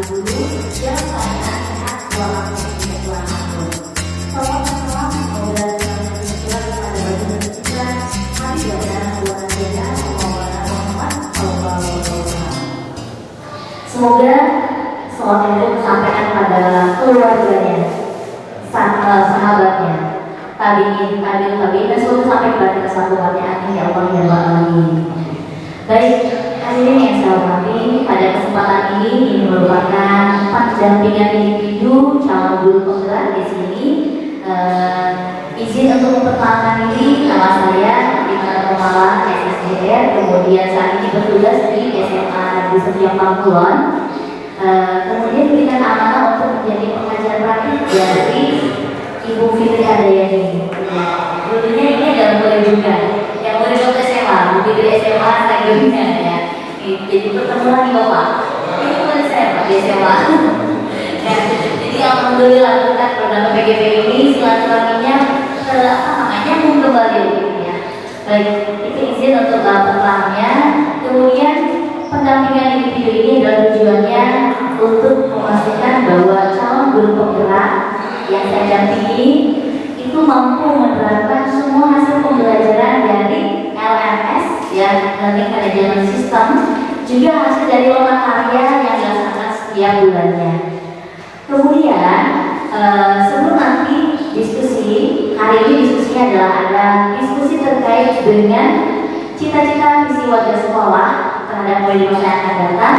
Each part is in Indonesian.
dulu yang saya sehat walaupun tidak tahun. Salam semoga kita kepada baginda kita Habib dan keluarga Maulana Muhammad Sallallahu Alaihi Wasallam. Semoga salam itu disampaikan pada keluarganya, sahabatnya, tabiin, dan semoga sampai kepada kesatuannya. Amin ya Allah ya Rabbal Alamin. Baik, hadirin yang saya hormati, pada kesempatan ini merupakan pendampingan individu calon guru penggerak di sini. Izin untuk memperkenalkan diri, nama saya Dina Romala SSDR, kemudian saat ini bertugas di SMA Negeri 1 Pamulang. Kemudian diberikan amanah untuk menjadi pengajar praktik dari Ibu Fitri Handayani. Dulunya ini adalah murid juga, yang murid waktu SMA, Fitri SMA Stagirnya ya. Jadi bertemu lagi Bapak. Ini murid saya Pak di SMA. Ya, jadi alhamdulillah berkat program PGP ini silaturahminya nyambung kembali ya. Baik, itu izin untuk pertamanya. Kemudian pendampingan individu ini adalah tujuannya untuk memastikan bahwa calon guru penggerak yang saya dampingi itu mampu menerapkan semua hasil pembelajaran dari LMS ya, Learning Management System, juga hasil dari lomba karya yang dilaksanakan setiap bulannya. Kemudian sebelum nanti diskusi, hari ini diskusinya adalah ada diskusi terkait dengan cita-cita visi wajah sekolah terhadap murid masa yang akan datang.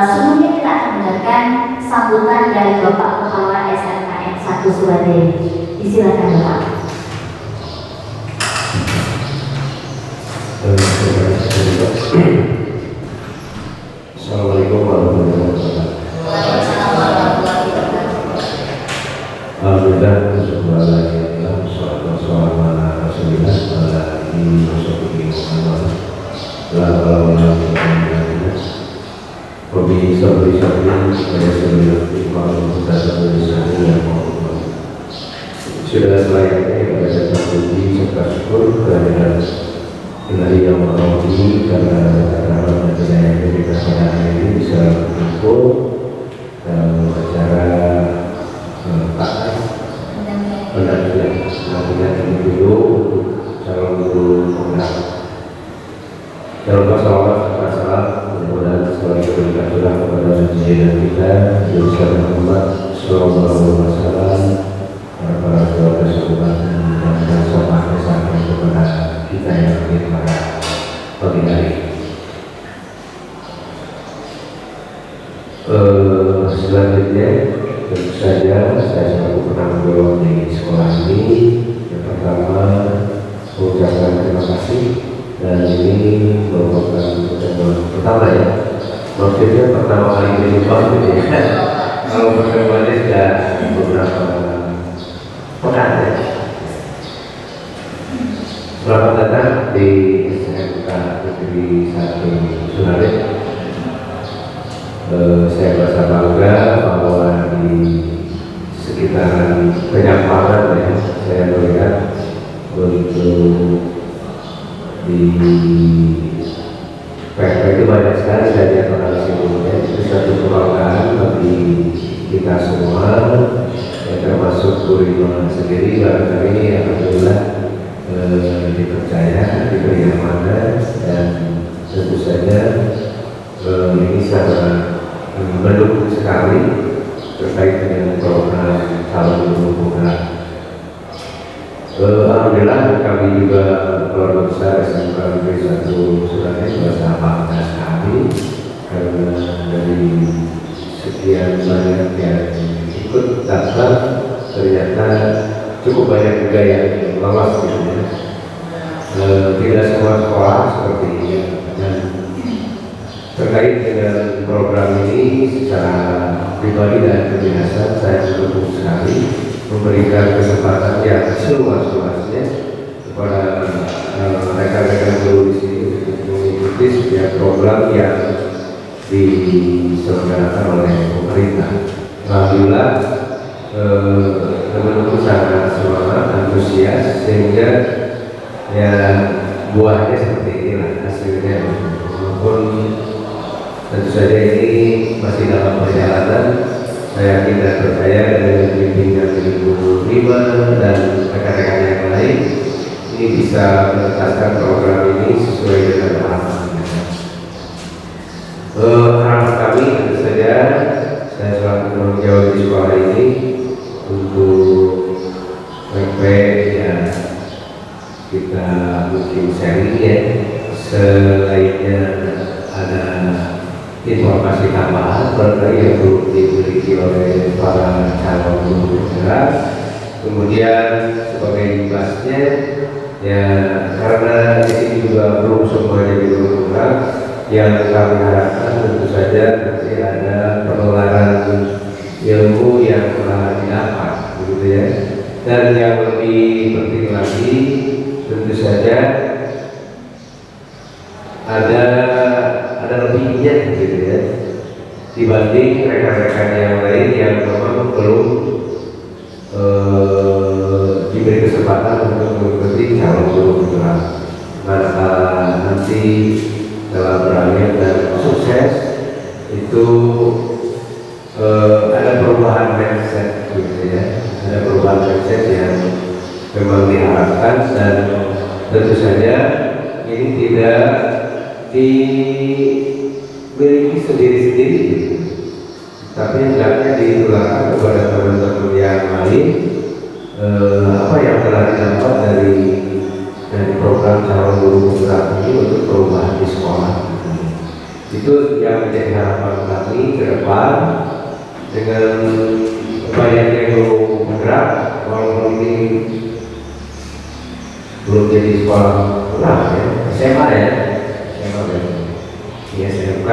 Sebelumnya kita akan mendengarkan sambutan dari Bapak Kepala SMKN 1 Surabaya. Disilakan Bapak. Assalamualaikum warahmatullahi wabarakatuh. Waalaikumsalam warahmatullahi wabarakatuh. Alhamdulillah, Alhamdulillah, wassalamu ala rasulillah wa ala alihi wa sahbihi wa man wala. Hobi sabri saya sebelum sudah selayaknya kepada saya puji serta syukur kehadiran Ilahi yang merawati karena rahmat dan yang diberikan pada hari ini bisa berkumpul dalam acara pendampingan individu untuk calon guru penggerak. Jangan lupa salawat serta salam mudah-mudahan selalu diberikan surah kepada junjungan kita Nabi Muhammad Sallallahu Alaihi Wasallam, para keluarga sahabat dan sahabat sampai kepada kita yang hadir pada pagi hari. Selanjutnya tentu saja saya selaku penanggung di sekolah ini yang pertama mengucapkan terima kasih, dan ini merupakan pertemuan pertama ya, maksudnya pertama kali ini ya. Kalau pertemuannya sudah beberapa pekan ya. Selamat datang di SMK Negeri 1 Surabaya. Saya merasa bangga bahwa di sekitaran Penyampaian ya, saya melihat untuk di PK itu banyak sekali saja orang-orang itu satu kebanggaan bagi kita semua, ya, termasuk Guru sendiri. Barangkali ini alhamdulillah dipercaya, diberi amanah, dan tentu saja ini sangat mendukung sekali terkait dengan program calon guru penggerak. Alhamdulillah kami juga keluarga besar SMK Negeri 1 Surabaya merasa bangga sekali karena dari sekian banyak yang ikut daftar ternyata cukup banyak juga yang lolos gitu ya. Tidak semua sekolah seperti ini, dan terkait dengan program ini secara pribadi dan kebiasaan saya mendukung sekali, memberikan kesempatan yang seluas-luasnya kepada rekan-rekan guru di sini untuk mengikuti setiap program yang diselenggarakan oleh pemerintah. Alhamdulillah teman-teman sangat semangat, antusias, sehingga ya buahnya seperti inilah hasilnya. Walaupun tentu saja ini masih dalam perjalanan saya yakin dan percaya dengan bimbingan Ibu Rima dan rekan-rekan yang lain ini bisa menuntaskan program ini sesuai dengan harapan kita. Harapan kami tentu saja saya selaku penanggung jawab di sekolah ini untuk ya kita mungkin sharing ya, selainnya ada informasi tambahan barangkali yang belum dimiliki oleh para calon guru penggerak. Kemudian sebagai imbasnya ya, karena di sini juga belum semuanya di guru penggerak, yang kami harapkan tentu saja nanti ada penularan ilmu yang telah didapat, begitu ya. Dan yang lebih penting lagi tentu saja ada lebihnya gitu ya, dibanding rekan-rekan yang lain yang memang belum diberi kesempatan untuk mengikuti calon guru penggerak. Maka nanti dalam berakhir dan sukses itu ada perubahan mindset gitu ya, ada perubahan mindset yang memang diharapkan, dan tentu saja ini tidak dimiliki sendiri-sendiri, tapi hendaknya ditularkan kepada teman-teman yang lain apa yang telah didapat dari program calon guru penggerak ini untuk perubahan di sekolah. Itu yang menjadi harapan kami ke depan dengan banyaknya guru penggerak, walaupun ini belum jadi sekolah penggerak ya, SMA ya, di SMK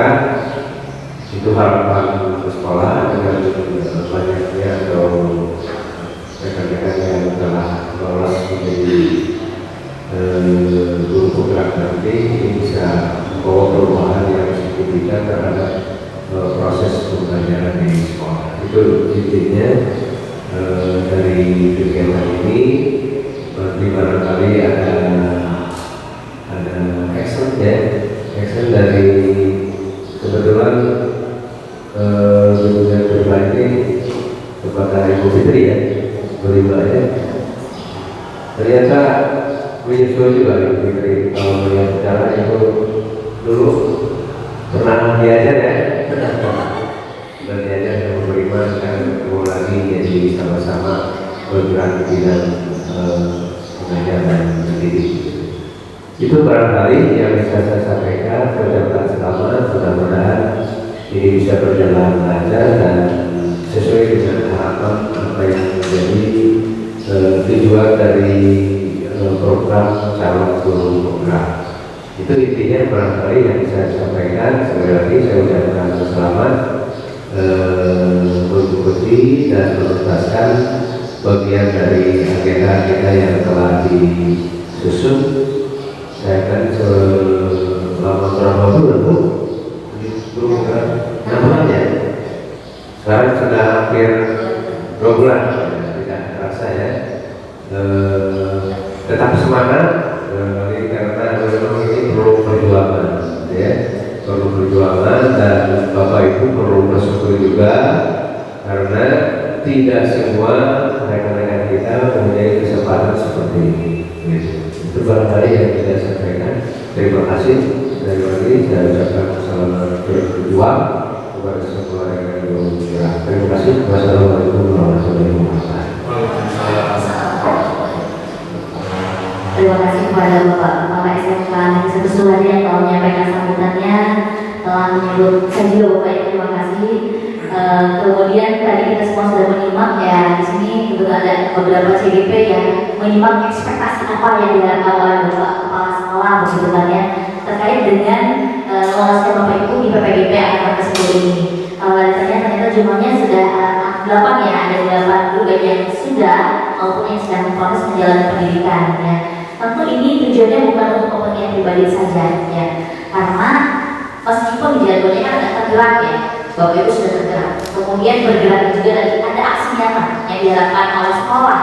itu harapan ke sekolah dengan banyaknya atau rekan-rekan yang telah lolos menjadi guru penggerak nanti ini bisa membawa perubahan yang signifikan terhadap proses pembelajaran di sekolah. Itu intinya dari kegiatan ini. Di barangkali ada action ya, action dari kebetulan kemudian berbagi kepada Ibu Fitri ya, berlibat ya. Ternyata menyusul juga Ibu Fitri kalau melihat secara itu dulu pernah diajar ya, dan diajar yang beriman kan ketemu lagi jadi sama-sama bergerak di bidang mengajar dan mendidik. Itu barangkali yang bisa saya sampaikan. Saya ucapkan selamat, mudah-mudahan ini bisa berjalan lancar dan sesuai dengan harapan apa yang menjadi tujuan dari program calon guru penggerak. Itu intinya barangkali yang bisa saya sampaikan. Sekali lagi saya ucapkan selamat mengikuti dan menuntaskan bagian dari agenda-agenda yang telah disusun. Saya kan selama berapa bulan Bu? Belum kan? 6 bulan ya? Sekarang sudah hampir 2 bulan, tidak terasa ya. Tetap semangat, karena memang ini perlu perjuangan ya, perlu perjuangan, dan Bapak Ibu perlu bersyukur juga karena tidak semua rekan-rekan kita mempunyai kesempatan seperti ini. Itu barangkali yang kita sampaikan. Terima kasih. Dari lagi saya ucapkan selamat berjuang kepada semua rekan guru penggerak. Terima kasih. Wassalamualaikum warahmatullahi wabarakatuh. Terima kasih kepada Bapak Kepala SMK Negeri 1 Suhadi yang telah menyampaikan sambutannya, telah menyebut. Saya juga Bapak terima kasih. Kemudian tadi kita semua sudah menyimak ya, di sini tentu ada beberapa CGP yang menyimak ekspektasi apa yang diharapkan oleh Bapak Kepala Sekolah begitu kan ya, terkait dengan lolosnya Bapak Ibu di PPGP angkatan ke-10 ini. Ternyata jumlahnya sudah 8 ya, ada 8 guru baik yang sudah maupun yang sedang proses menjalani pendidikan ya. Tentu ini tujuannya bukan untuk kepentingan pribadi saja ya, karena meskipun jadwalnya kan agak tergerak ya, Bapak Ibu sudah tergerak, kemudian bergerak juga lagi ada aksi nyata yang diharapkan oleh sekolah.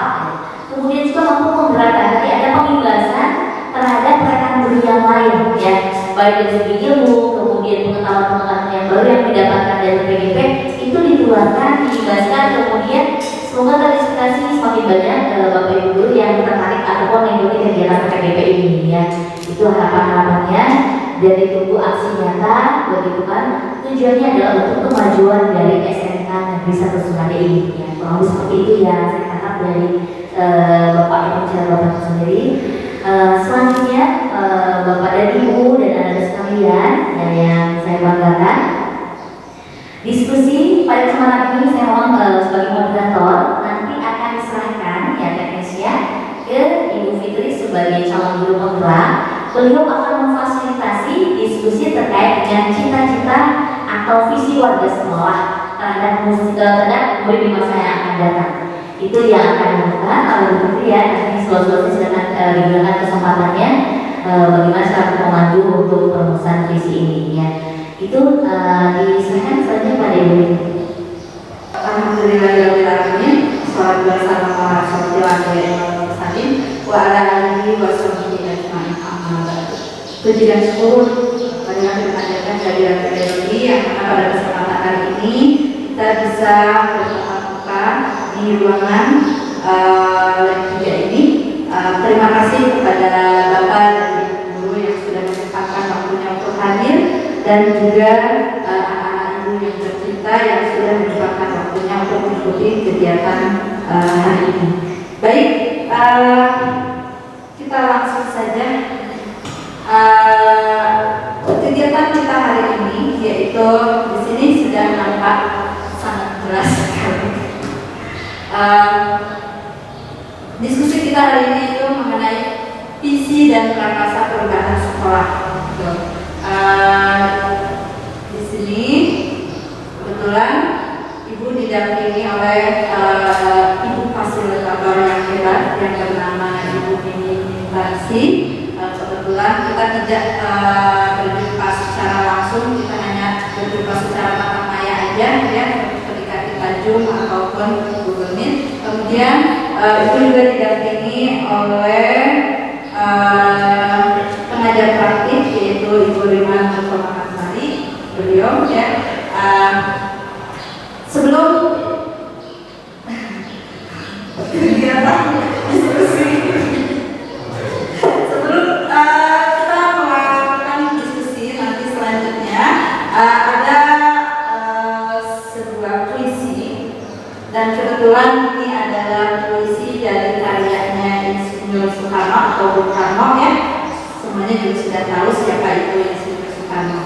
Kemudian juga mampu menggerakkan nanti ada pembebasan terhadap rekan guru yang lain ya, baik dari segi ilmu, kemudian pengetahuan yang baru yang didapatkan dari PGP itu dikeluarkan, dibebaskan, kemudian semoga terinspirasi semakin banyak Bapak Ibu guru yang tertarik ataupun mengikuti kegiatan KDP ini ya. Itu harapan-harapannya dari tubuh aksi nyata, begitu kan? Tujuannya adalah untuk kemajuan dari SMK Negeri 1 Surade ini ya. Kurang lebih seperti itu ya saya tangkap dari Bapak yang bicara Bapak sendiri. Selanjutnya Bapak dan Ibu dan anak-anak sekalian yang saya banggakan, diskusi pada kesempatan ini saya mohon sebagai moderator nanti akan diserahkan ya teknisnya ke Ibu Fitri sebagai calon guru penggerak. Beliau akan memfasilitasi diskusi terkait dengan cita-cita atau visi warga sekolah terhadap murid di masa yang akan datang. Itu yang akan dilakukan oleh Ibu Fitri ya. Nanti seluruh silakan digunakan kesempatannya bagaimana cara memandu untuk perumusan visi ini ya. Itu diserahkan selanjutnya pada Ibu Fitri. Alhamdulillahirobbilalamin. Sholawat bersama Rasulullah wa ala alihi wa sahbihi ajmain. Amma ba'du. Puji dan syukur marilah kita panjatkan kehadirat Ilahi yang mana pada kesempatan hari ini kita bisa bertatap di ruangan lab 3 ini. Terima kasih kepada Bapak dan Ibu guru yang sudah menyempatkan waktunya untuk hadir, dan juga anak-anak ibu yang tercinta yang sudah menyempatkan waktunya untuk mengikuti kegiatan hari ini. Baik, kita langsung saja. Kegiatan kita hari ini yaitu di sini sudah nampak sangat jelas sekali. Diskusi kita hari ini itu mengenai visi dan prakarsa perubahan sekolah. Di sini kebetulan Ibu didampingi oleh Ibu fasilitator yang hebat yang bernama Ibu Mimi Tarsi. Kebetulan kita tidak berjumpa secara langsung, kita hanya berjumpa secara tatap maya aja ya, ketika kita Zoom ataupun Google Meet. Kemudian Ibu juga didampingi oleh pengajar praktik yaitu Ibu Rima Nurkomahansari, beliau ya. Sebelum kegiatan diskusi, sebelum kita melakukan diskusi nanti selanjutnya ada sebuah puisi, dan kebetulan ini adalah puisi dari karyanya Insinyur Soekarno atau Bung Karno ya. Semuanya juga sudah tahu siapa itu Insinyur Soekarno.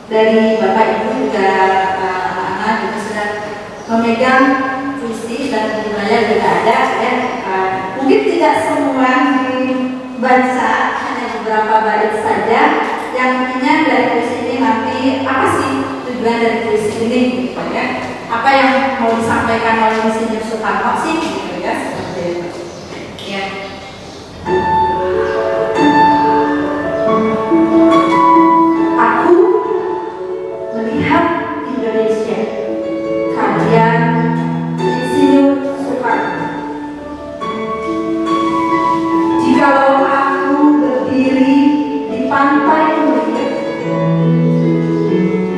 Dari Bapak Ibu juga anak-anak juga sudah memegang puisi dan budaya juga ada ya. Mungkin tidak semua dibaca, hanya beberapa bait saja. Yang intinya dari puisi ini nanti apa sih tujuan dari puisi ini gitu ya? Apa yang mau disampaikan oleh Insinyur Soekarno sih gitu ya, seperti itu. Ya. Aku melihat Indonesia karya Insinyur Soekarno. Jikalau aku berdiri di pantai Muria,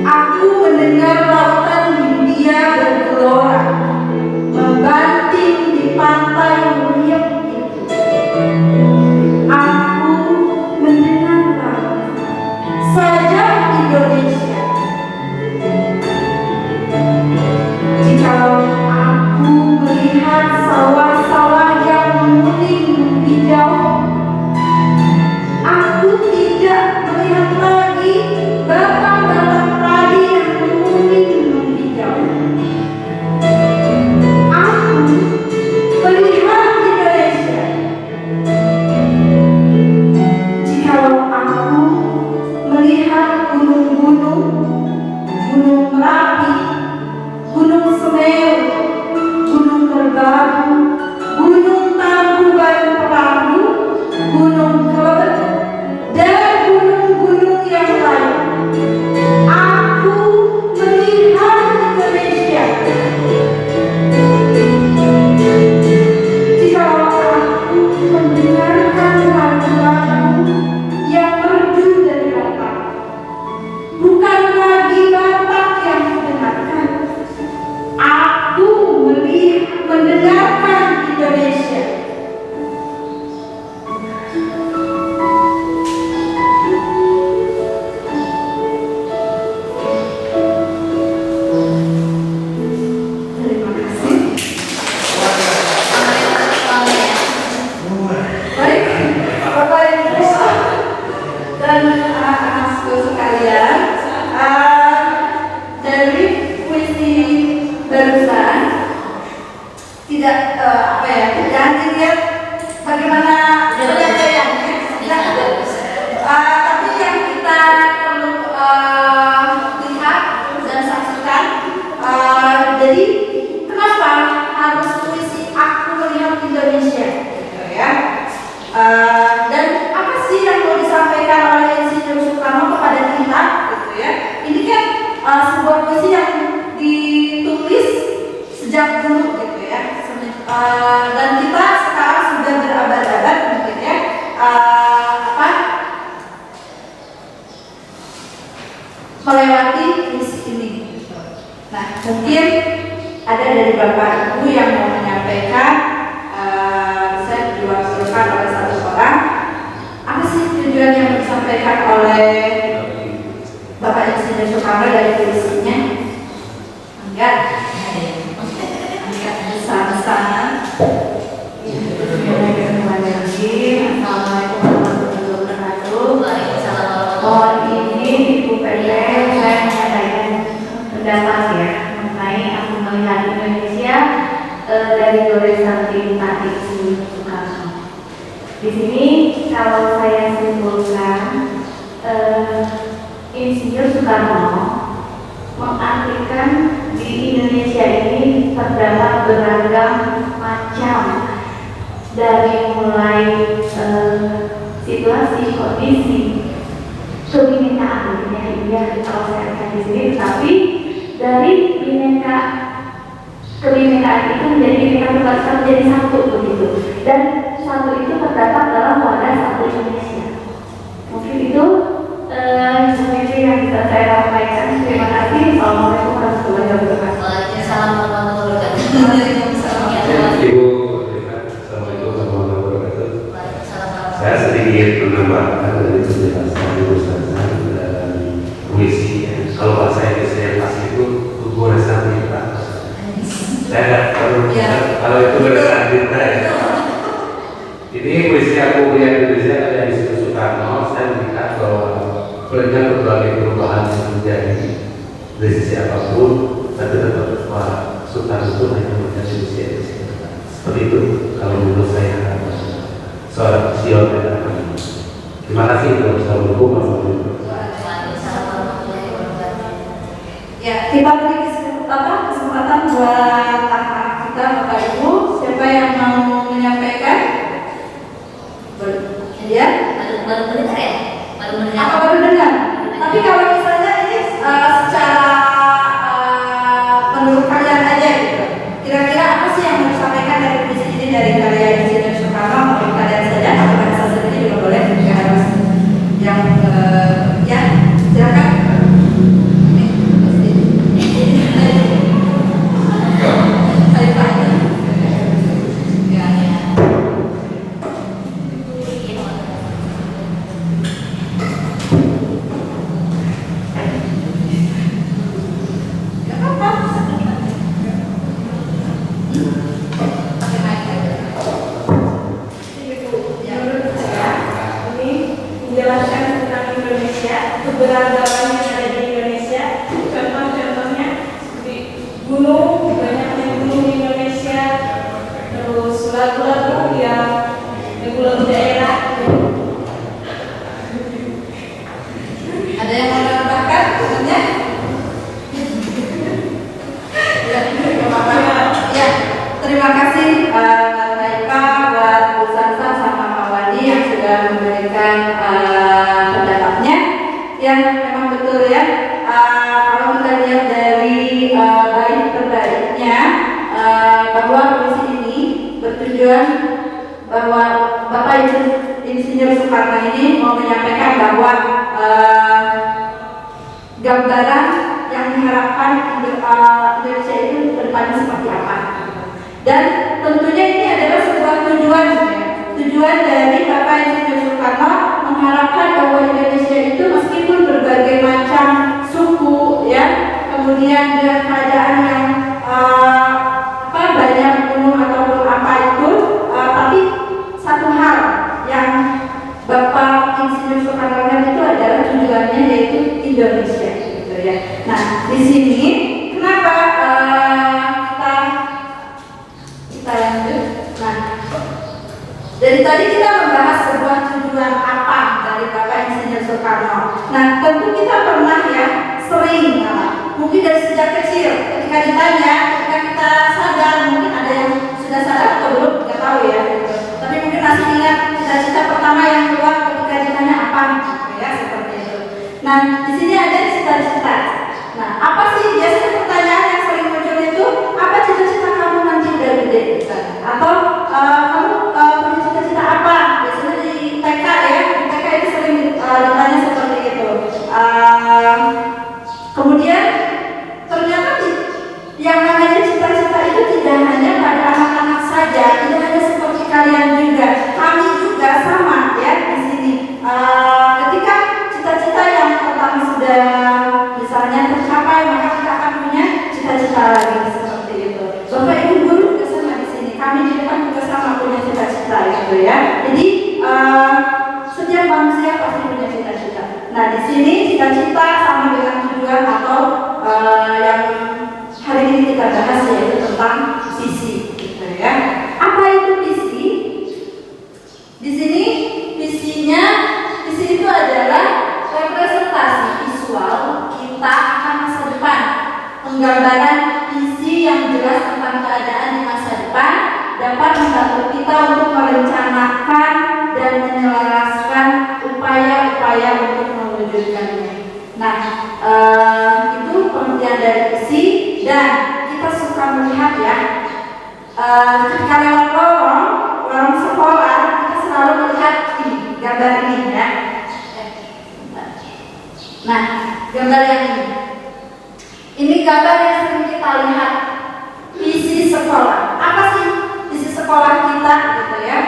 aku mendengar lautan Hindia bergelora, membanting di pantai melewati misi ini. Nah, mungkin ada dari Bapak Ibu yang mau menyampaikan, bisa diwakilkan oleh satu orang. Apa sih tujuan yang disampaikan oleh Bapak Insinyur Soekarno dari puisinya? Enggak bersama-sama. Assalamualaikum warahmatullahi wabarakatuh. Mohon izin Ibu PT, saya menyampaikan pendapat ya mengenai aku melihat Indonesia dari goresan bintang Insinyur Soekarno. Di sini kalau saya simpulkan, Insinyur Soekarno mengartikan di Indonesia ini terdapat beragam macam, dari mulai situasi, kondisi, kebinekaan ya kalau saya lihat di sini, tapi dari kebinekaan itu menjadi bineka tunggal ika menjadi satu begitu, dan satu itu terdapat dalam wadah satu Indonesia. Mungkin itu yang bisa saya sampaikan. Terima kasih. Assalamualaikum warahmatullahi wabarakatuh. Waalaikumsalam warahmatullahi wabarakatuh. Ibu, Assalamualaikum warahmatullahi wabarakatuh. Waalaikumsalam. Saya sedikit menambahkan dari penjelasan Ibu Ustazah dan puisi. Kalau bahasa Indonesia yang pasti itu goresan bintang. Saya nggak tahu kalau itu goresan bintang ya. Ini puisi aku lihat di Indonesia ada di situ Soekarno. Saya melihat bahwa dengan berbagai perubahan yang terjadi dari sisi apapun, tapi tetap Pak Soekarno itu hanya menjadi usia seperti itu. Kalau menurut saya seorang visioner. Terima kasih. Wassalamualaikum warahmatullahi wabarakatuh. Ya, kita beri kesempatan buat anak-anak kita, Bapak Ibu. Siapa yang mau menyampaikan? Ya? Baru mendengar ya? Baru mendengar. Apa baru dengar? Tapi kalau misalnya ini secara menurut kalian aja gitu, kira-kira apa sih yang mau disampaikan dari puisi ini, dari karya Insinyur Soekarno? Menurut kalian saja, atau bahasa sendiri juga boleh, juga harus yang ya silakan. Menjelaskan tentang Indonesia, keberagaman yang ada di Indonesia. Contoh-contohnya seperti gunung, banyaknya gunung di Indonesia, terus lagu-lagu yang lagu-lagu daerah. Ada yang mau menambahkan sebenarnya? Ya, terima kasih Naipa, buat Bu Sansa sama Pak Wadi yang sudah memberikan pendapatnya. Yang memang betul ya, kalau kita lihat dari baik terbaiknya, bahwa puisi ini bertujuan bahwa Bapak Insinyur Soekarno ini mau menyampaikan bahwa gambaran yang diharapkan Indonesia itu ke depannya seperti apa. Dan tentunya ini adalah sebuah tujuan dari Bapak Insinyur Soekarno mengharapkan bahwa Indonesia itu meskipun berbagai macam suku ya, kemudian dengan keadaan yang banyak gunung ataupun apa itu, tapi satu hal yang Bapak Insinyur Soekarno itu adalah tujuannya yaitu Indonesia gitu ya. Nah, di sini kenapa kita lanjut. Nah, dari tadi kita membahas sebuah tujuan apa dari Bapak Insinyur Soekarno. Nah, tentu kita pernah ya sering mungkin dari sejak kecil ketika ditanya, ketika kita sadar, mungkin ada yang sudah sadar atau belum, nggak tahu ya gitu. Tapi mungkin masih ingat cita-cita pertama yang keluar ketika ditanya apa gitu ya, seperti itu. Nah, di sini ada cita-cita. Nah, apa sih biasanya pertanyaan yang sering muncul itu, apa cita-cita kamu nanti udah gede misalnya? Atau kamu punya cita-cita apa? Biasanya di TK ya, di TK itu sering ditanya seperti itu. penggambaran visi yang jelas tentang keadaan di masa depan dapat membantu kita untuk merencanakan dan menyelaraskan upaya-upaya untuk mewujudkannya. Nah, itu pengertian dari visi. Dan kita suka melihat ya, ketika lewat lorong sekolah, kita selalu melihat ini, gambar ini ya. Nah, gambar yang ini. Ini gambar yang sering kita lihat, visi sekolah. Apa sih visi sekolah kita gitu ya?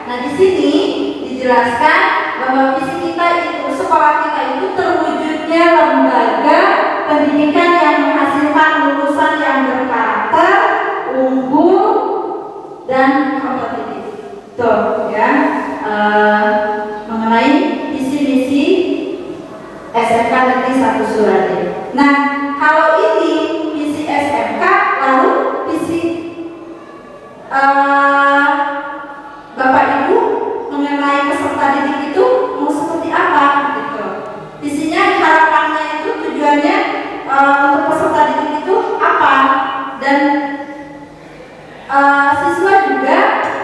Nah, di sini dijelaskan bahwa visi kita itu, sekolah kita itu terwujudnya lembaga pendidikan yang menghasilkan lulusan yang berkarakter, unggul, dan kompetitif. Tuh ya, mengenai visi misi SMK Negeri 1 Surade. Nah, kalau ini visi SMK, lalu visi Bapak Ibu mengenai peserta didik itu mau seperti apa gitu. Visinya, harapannya itu, tujuannya untuk peserta didik itu apa, dan siswa juga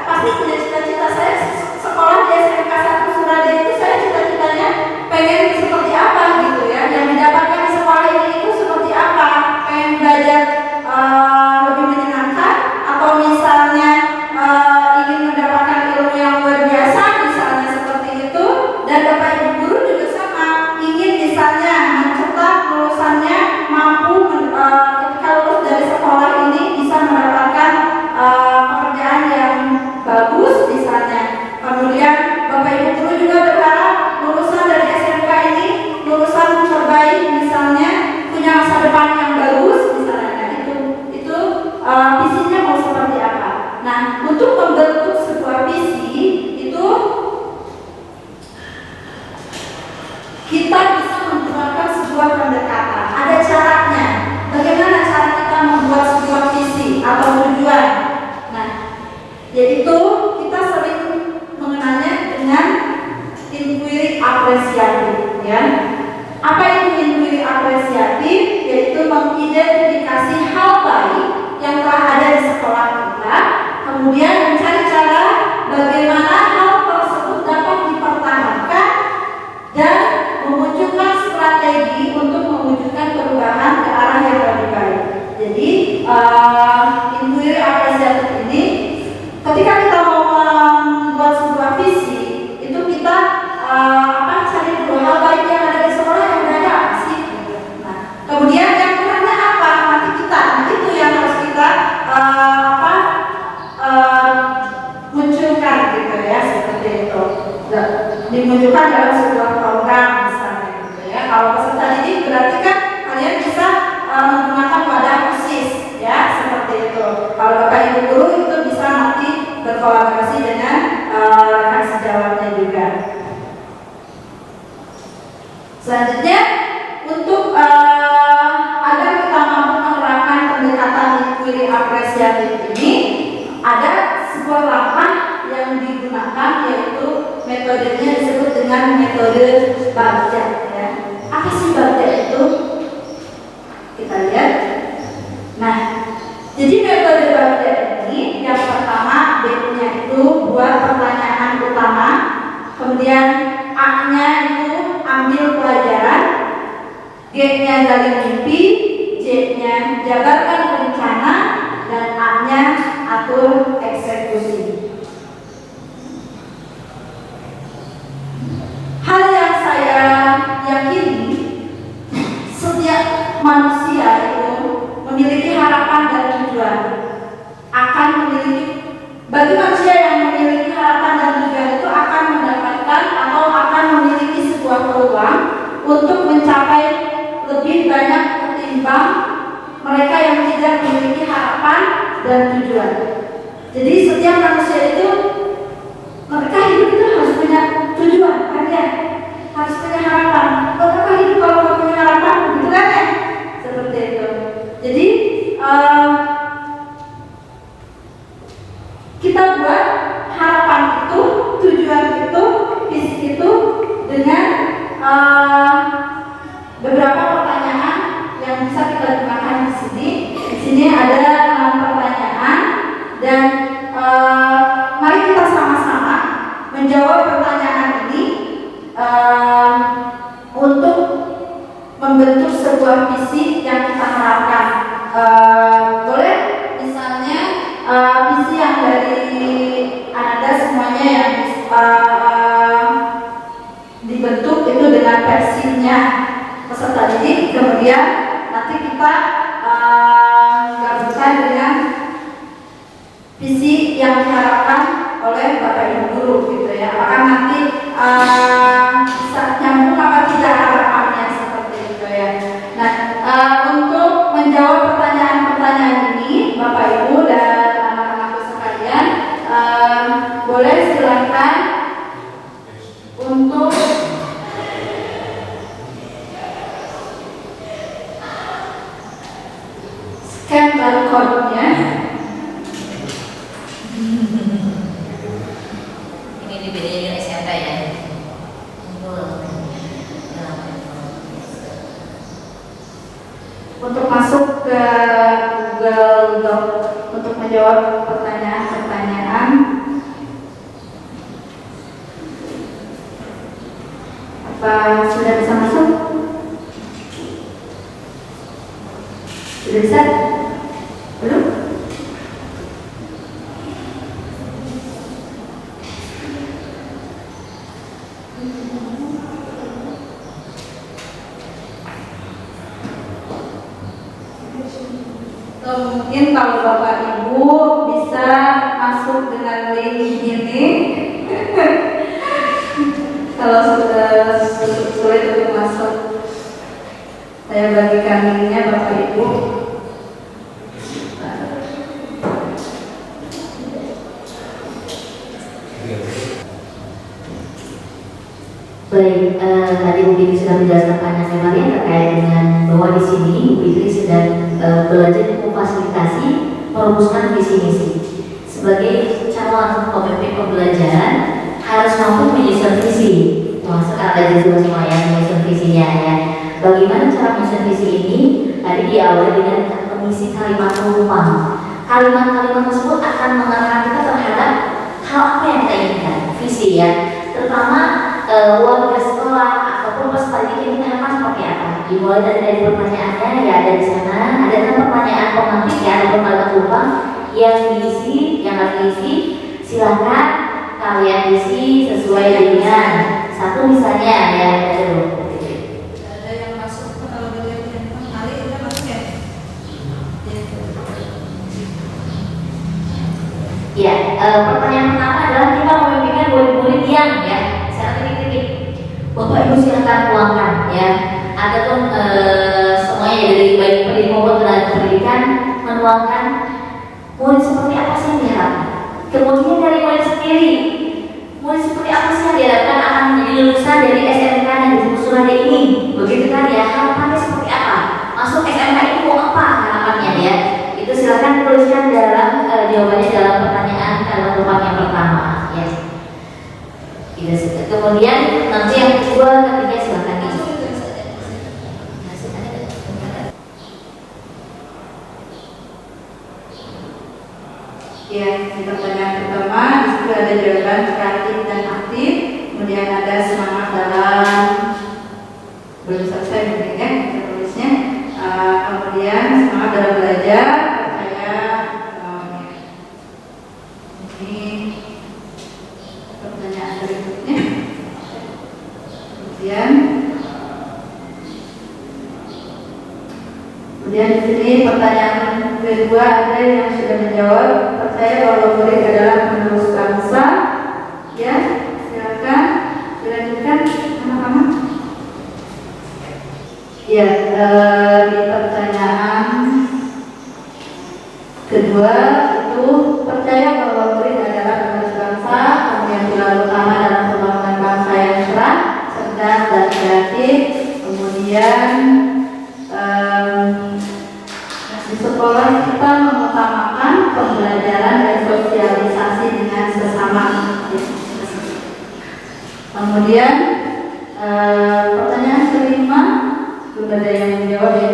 pasti punya cita-cita. Saya sekolah di SMK 1 Surade itu, saya cita-citanya pengen seperti apa gitu ya, yang didapatkan di sekolah ini itu seperti apa, pengen belajar lebih menyenangkan, atau misalnya ingin mendapatkan ilmu yang luar biasa misalnya seperti itu. Dan Bapak Ibu guru juga sama, ingin misalnya mencetak lulusannya mampu ketika lulus dari sekolah ini bisa mendapatkan pekerjaan yang bagus misalnya. Kemudian Bapak Ibu guru juga berharap lulusan dari SMK ini lulusan terbaik misalnya, punya masa depan yang bagus misalnya. Nah, itu visinya mau seperti apa. Nah, untuk membentuk sebuah visi itu kita bisa menggunakan sebuah pendekatan. Ada caranya. Bagaimana cara kita membuat sebuah visi atau tujuan? Nah, yaitu kita sering mengenalnya dengan inquiry apresiatif ya. Apa itu inquiry apresiatif? Yaitu mengidentifikasi hal baik yang telah ada di sekolah kita, kemudian mencari cara bagaimana hal tersebut dapat dipertahankan dan memunculkan strategi untuk mewujudkan perubahan ke arah yang lebih baik. Jadi inquiry apresiatif ini, ketika kita mau membuat sebuah visi, itu kita cari dulu hal baik yang ada di sekolah yang ada apa sih? Nah, kemudian yang kurangnya apa? Nanti kita, itu yang harus kita munculkan gitu ya, seperti itu. Dimunculkan dalam sebuah program misalnya gitu ya. Kalau peserta didik berarti kan kalian bisa menggunakan wadah khusus ya, seperti itu. Kalau Bapak Ibu guru itu bisa nanti berkolaborasi dengan rekan sejawatnya juga. Selanjutnya, untuk agar kita mampu menerapkan pendekatan inquiry apresiatif ini, ada sebuah langkah yang digunakan, yaitu metodenya disebut dengan metode Baghdad ya. Apa sih Baghdad itu? Kita lihat. Nah, jadi metode Baghdad ini, yang pertama B-nya itu buat pertanyaan utama, kemudian A-nya itu ambil pelajaran, G-nya gali mimpi, J-nya jabarkan rencana, dan A-nya atur eksekusi. Hal yang saya yakini, setiap manusia itu memiliki harapan dan tujuan. Bagi manusia yang memiliki harapan dan tujuan itu akan mendapatkan atau akan memiliki sebuah peluang untuk mencapai lebih banyak ketimbang mereka yang tidak memiliki harapan dan tujuan. Jadi setiap manusia itu, mereka hidup itu harus punya tujuan, kan ya? Harus punya harapan. Mereka hidup kalau nggak punya harapan, gitu kan ya? Seperti itu. Jadi kita buat harapan itu, tujuan itu, visi itu dengan beberapa pertanyaan yang bisa kita gunakan di sini. Di sini ada 6 pertanyaan dan mari kita sama-sama menjawab pertanyaan ini untuk membentuk sebuah visi yang kita harapkan. Boleh misalnya visi yang dari Anda semuanya yang dibentuk itu dengan versinya peserta didik, kemudian nanti kita gabungkan dengan visi yang diharapkan oleh Bapak Ibu guru gitu ya. Apakah nanti bisa nyambung apa tidak harapannya seperti itu ya. Nah, untuk menjawab pertanyaan-pertanyaan ini Bapak Ibu dan anak-anakku sekalian, boleh silakan untuk scan barcode-nya. Ini dibedain dengan SMP ya. Untuk masuk ke Google Doc untuk menjawab pertanyaan-pertanyaan. Apa sudah bisa masuk? Sudah bisa? Belum? Mungkin kalau Bapak Ibu bisa masuk dengan link ini. Kalau sudah sulit untuk masuk, saya bagikan linknya Bapak Ibu. Baik, tadi Bu Fitri sudah menjelaskan panjang lebarnya terkait dengan bahwa di sini Bu Fitri sedang belajar memfasilitasi merumuskan visi misi. Sebagai calon pemimpin pembelajaran harus mampu menyusun visi, termasuk ada juga semua yang menyusun visinya ya. Bagaimana cara menyusun visi ini? Tadi diawali dengan mengisi kalimat penumpang. Kalimat-kalimat tersebut akan mengarahkan kita terhadap hal apa yang kita inginkan, visi ya. Terutama warga sekolah ataupun peserta didik yang kita harapkan seperti apa. Dimulai dari pertanyaannya ya, ada di sana ada kan pertanyaan pemantik ya, ada kalimat penumpang yang diisi, yang harus diisi. Silakan kalian isi sesuai dengan satu misalnya ya. Ada yang masuk kalau boleh kali udah masuk ya? Ya, pertanyaan pertama adalah kita memimpikan murid-murid yang ya, secara titik-titik. Bapak Ibu silakan tuangkan ya. Ataupun semuanya dari baik pendidik maupun tenaga pendidikan menuangkan murid seperti apa sih yang diharapkan. Kemudian dari murid sendiri, murid seperti apa sih yang diharapkan akan menjadi lulusan dari SMK yang disebut Surade ini. Begitu kan ya, harapannya seperti apa? Masuk SMK ini mau apa harapannya ya? Itu silakan tuliskan dalam jawabannya dalam pertanyaan kalimat yang pertama ya. Kemudian nanti yang kedua, ketiga silakan isi. Ya, di pertanyaan pertama disitu ada jawaban kreatif dan aktif, kemudian ada semangat dalam, belum selesai mungkin ya tulisnya, kemudian semangat dalam belajar, percaya, ini pertanyaan berikutnya, kemudian di sini pertanyaan kedua ada yang sudah menjawab, percaya bahwa murid adalah penerus bangsa. Ya, silakan dilanjutkan anak-anak. Ya, di pertanyaan kedua itu percaya bahwa murid adalah penerus bangsa, kemudian pilar utama dalam pembangunan bangsa yang cerah, cerdas dan kreatif. Kemudian di sekolah kita mengutamakan pembelajaran dan sosialisasi dengan sesama. Kemudian pertanyaan kelima, belum ada yang menjawab ya.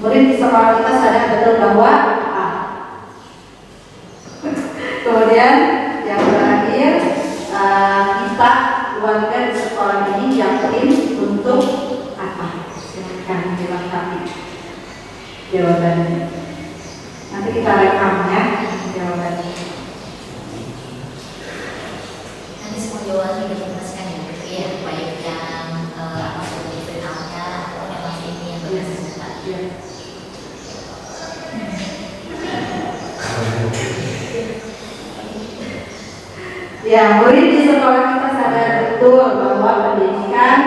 Murid di sekolah kita sadar betul bahwa kemudian yang terakhir, kita keluarga di sekolah ini yakin untuk apa? Silahkan dilengkapi jawabannya. Nanti kita rekam ya jawabannya. Nanti semua jawaban sudah dijelaskan ya, ya baik yang apa sudah diberitahunya atau yang masih ini yang belum dijelaskan. Ya, murid di sekolah kita sadar betul bahwa pendidikan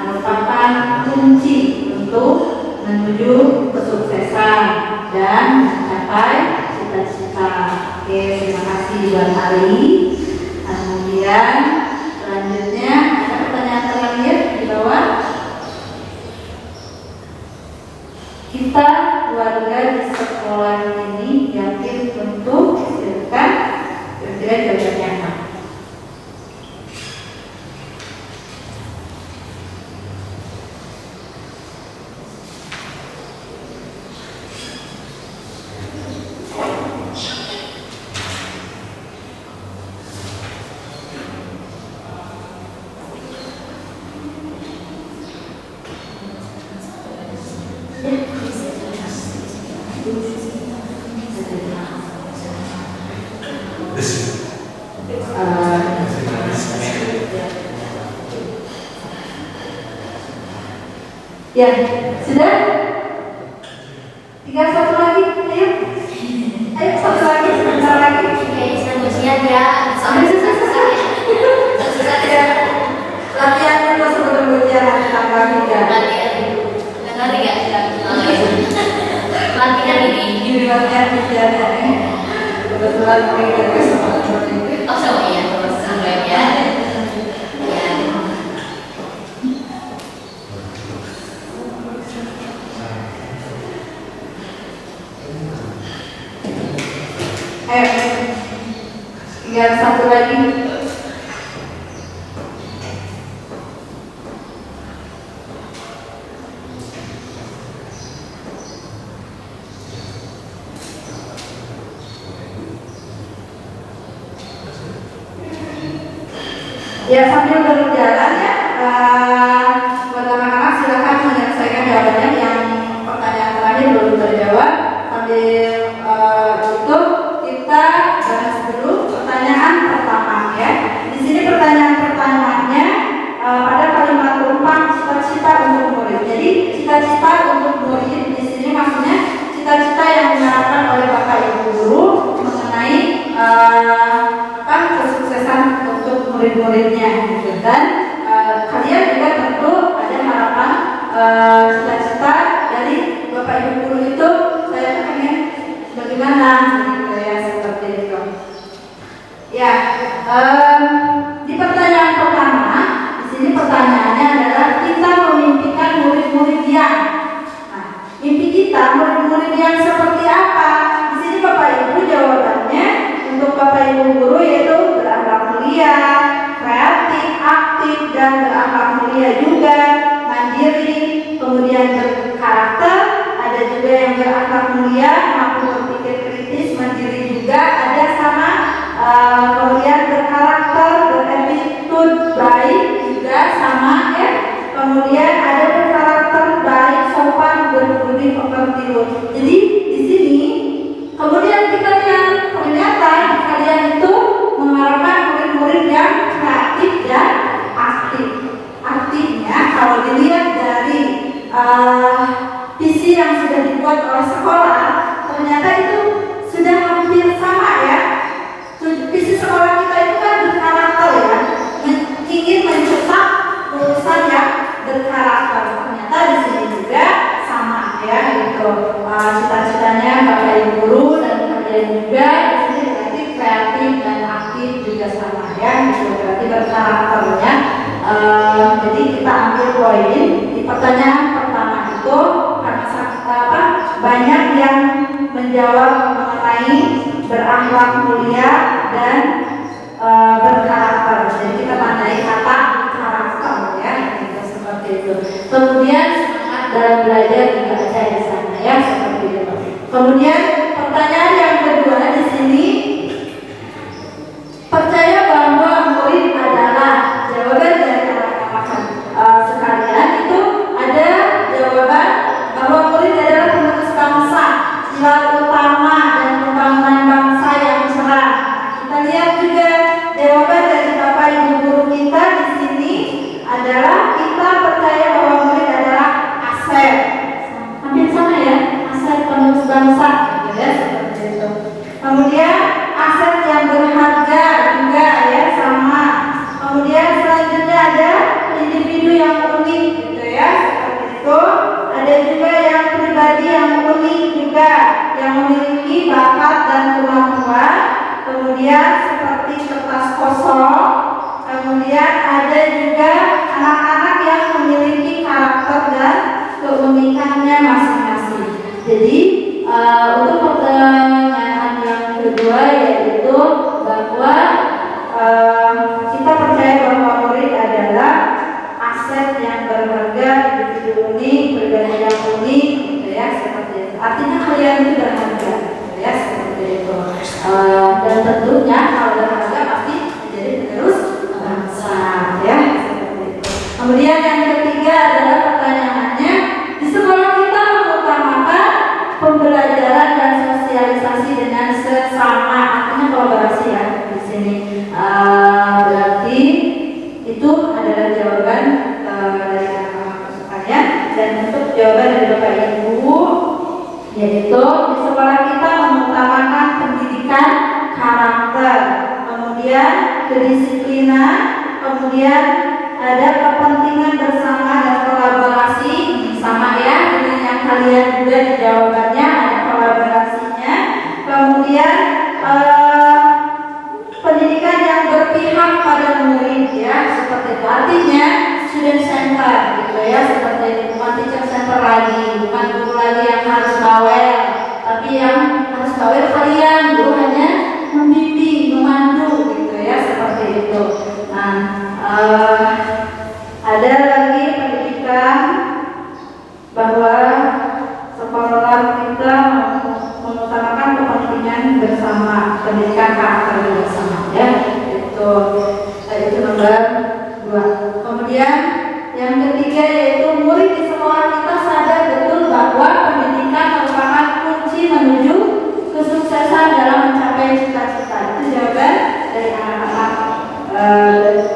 merupakan kunci untuk menuju kesuksesan dan mencapai cita-cita. Oke, terima kasih Bang Ali. Kemudian selanjutnya ada pertanyaan terakhir di bawah. Kita keluarga di sekolah ini yakin untuk silakan kira-kira jawabannya apa? Ya, sudah? Tinggal satu lagi, ayo. Ayo satu lagi, sebentar lagi. Oke, selanjutnya ya sampai susah-susah ya. Susah ya. Latihan dulu sebelum ujian tambah 3. Latihan latihan ini. Ini latihan ujian ini. Kebetulan mereka kesempatan ini. Oh sama ya, terus ya. Ya. Ayo, tinggal satu lagi. Ya, sambil berjalan ya, buat anak-anak silakan menyelesaikan jawabannya. Yang pertanyaan terakhir belum terjawab. Sambil itu kita bahas dulu pertanyaan pertama ya. Di sini pertanyaan pertamanya pada kalimat rumpang cita-cita untuk murid. Jadi cita-cita untuk murid di sini maksudnya cita-cita yang diharapkan oleh Bapak Ibu guru mengenai kesuksesan untuk murid-muridnya gitu. Dan kalian juga tentu ada harapan cita-cita dari Bapak Ibu guru itu, saya pengen bagaimana gitu ya, seperti itu ya. Di pertanyaan pertama di sini pertanyaannya adalah kita memimpikan murid-murid yang, nah, mimpi kita murid-murid yang seperti apa? Di sini Bapak Ibu jawabannya untuk Bapak Ibu guru yaitu berakhlak mulia, kreatif, aktif, dan berakhlak mulia juga, mandiri, kemudian berkarakter. Ada juga yang berakhlak mulia, mampu berpikir kritis, mandiri juga ada, sama kemudian berkarakter, berattitude baik juga sama ya. Kemudian ada berkarakter baik, sopan, berbudi pekerti. Jadi di sini kemudian kita lihat ternyata kalian itu mengharapkan murid-murid yang kreatif dan aktif. Aktifnya kalau dilihat dari visi yang sudah dibuat oleh sekolah, ternyata itu sudah hampir sama ya. Visi sekolah kita itu kan berkarakter ya, ingin mencetak lulusan yang berkarakter. Ternyata di sini juga sama ya, gitu. Cita-citanya Bapak Ibu guru dan kalian juga di sini berarti kreatif dan aktif juga sama ya, gitu. Berarti berkarakternya. Jadi kita ambil poin di pertanyaan pertama itu karena banyak yang menjawab mengenai berakhlak mulia dan berkarakter. Jadi kita tandai kata karakter ya, gitu, seperti itu. Kemudian semangat dalam belajar juga ada di sana ya. Kemudian pertanyaan yang kedua di sini, percaya bahwa murid adalah, jawaban dari anak-anak sekalian itu ada jawaban bahwa murid adalah penerus bangsa, pilar utama dan pembangunan bangsa yang cerah. Kita lihat juga jawaban dari Bapak Ibu guru kita di sini adalah kita percaya bahwa murid adalah aset. Hampir sama ya, aset penerus bangsa, gitu ya, seperti itu. Kemudian aset yang berharga juga ya, sama. Kemudian selanjutnya ada individu yang unik, gitu ya, seperti itu. Ada juga yang pribadi yang unik juga, yang memiliki bakat dan kemampuan. Kemudian seperti kertas kosong. Kemudian ada juga anak-anak yang memiliki karakter dan keunikannya masing-masing. Jadi untuk pertanyaan yang kedua yaitu bahwa kita percaya bahwa murid adalah aset yang berharga, individu unik, pribadi yang unik, gitu ya, seperti itu. Artinya kalian itu berharga, gitu ya, seperti itu. Dan tentunya kalau berharga pasti menjadi penerus bangsa, ya, seperti itu. Kemudian yang ketiga adalah pertanyaannya, di sekolah kita mengutamakan pembelajaran dan sosialisasi dengan sesama, artinya kolaborasi ya di sini. Berarti itu adalah jawaban dari anak-anak sekalian. Dan untuk jawaban dari Bapak Ibu yaitu di sekolah kita mengutamakan pendidikan karakter, kemudian kedisiplinan, kemudian ada kepentingan bersama dan kolaborasi, sama ya dengan yang kalian juga di jawabannya ada kolaborasinya. Kemudian pendidikan yang berpihak pada murid ya, seperti itu. Artinya student center gitu ya, seperti itu. Bukan teacher center lagi, bukan guru lagi yang harus bawel, tapi yang harus bawel kalian, guru hanya membimbing, memandu gitu ya, seperti itu. Nah, ada lagi pendidikan bahwa sekolah kita mengutamakan kepentingan bersama, pendidikan karakter bersama ya, itu nomor 2. Kemudian yang ketiga yaitu murid di sekolah kita sadar betul bahwa pendidikan merupakan kunci menuju kesuksesan dalam mencapai cita-cita. Itu jawaban dari anak-anak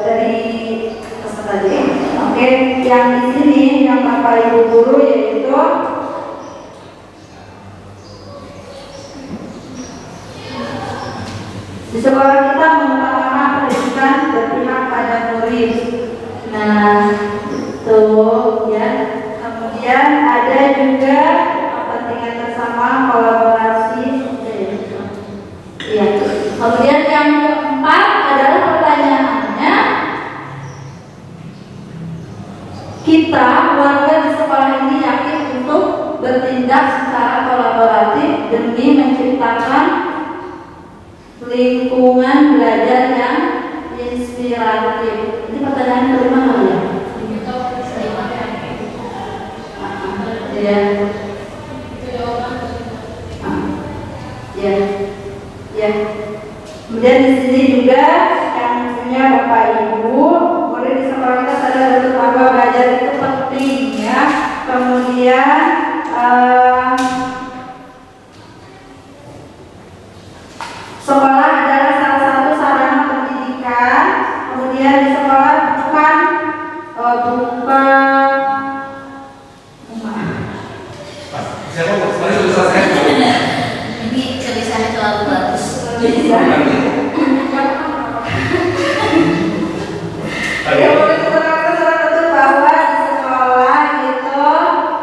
dari peserta tadi. Oke, yang di sini yang Bapak Ibu guru yaitu di sekolah kita mengutamakan pendidikan berpihak pada murid. Nah, itu ya. Kemudian ada juga kepentingan bersama, kolaborasi. Ya. Kemudian yang keempat adalah pertanyaannya, kita warga di sekolah ini yakin untuk bertindak secara kolaboratif demi menciptakan lingkungan belajar yang inspiratif. Ini pertanyaan kelima kali ya? Ya. Ya. Kemudian di sini juga yang punya Bapak Ibu, murid di sekolah kita sadar betul bahwa belajar itu penting ya. Kemudian sekolah adalah salah satu sarana pendidikan. Kemudian di sekolah bukan Ini tulisannya terlalu bagus. Ya, boleh kita betul bahwa di sekolah itu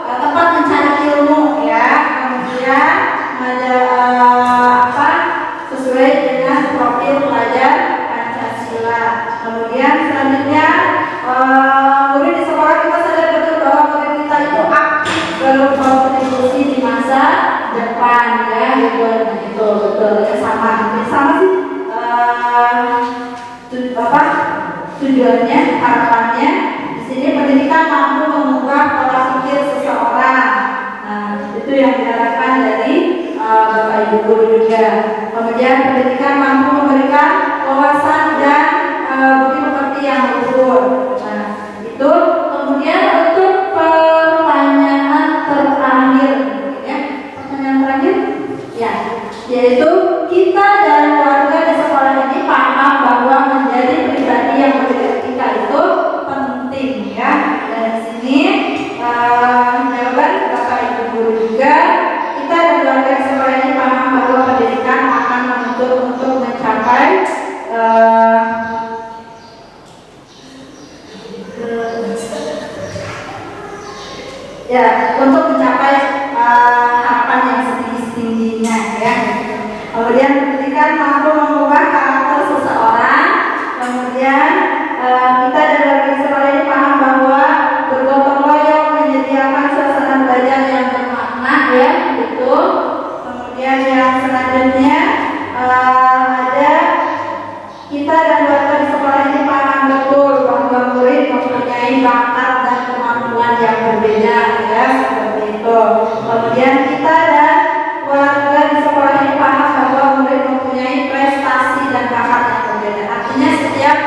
tempat mencari ilmu ya. Kemudian ada sesuai dengan profil pelajar Pancasila. Kemudian selanjutnya murid di sekolah kita sadar betul bahwa murid kita itu aktif berkontribusi di masa depan ya, itu betul ya, sama sih tujuannya, harapannya di sini pendidikan mampu mengubah pola pikir seseorang. Nah, itu yang diharapkan dari Bapak Ibu guru juga. Kemudian pendidikan mampu memberikan wawasan dan budi pekerti yang luhur. Nah, itu kemudian untuk pertanyaan terakhir, ya, pertanyaan terakhir, ya, yaitu kita dan keluarga di sekolah ini paham bahwa menjadi pribadi yang beretika itu penting, ya. Dan di sini jawaban Bapak Ibu guru juga, kita dan keluarga di sekolah ini paham bahwa pendidikan akan menuntut untuk mencapai untuk mencapai harapan yang setinggi-tingginya, ya. Kemudian pendidikan mampu mengubah karakter seseorang. Kemudian kita dan keluarga sekolah ini paham bahwa bergotong royong menyediakan suasana belajar yang bermakna, ya, itu. Kemudian yang selanjutnya ada kita dan keluarga di sekolah ini paham betul bahwa murid mempunyai bakat dan kemampuan yang berbeda, ya, seperti itu. Kemudian kita dan keluarga di sekolah ini paham bahwa murid mempunyai prestasi dan bakat yang berbeda. Artinya setiap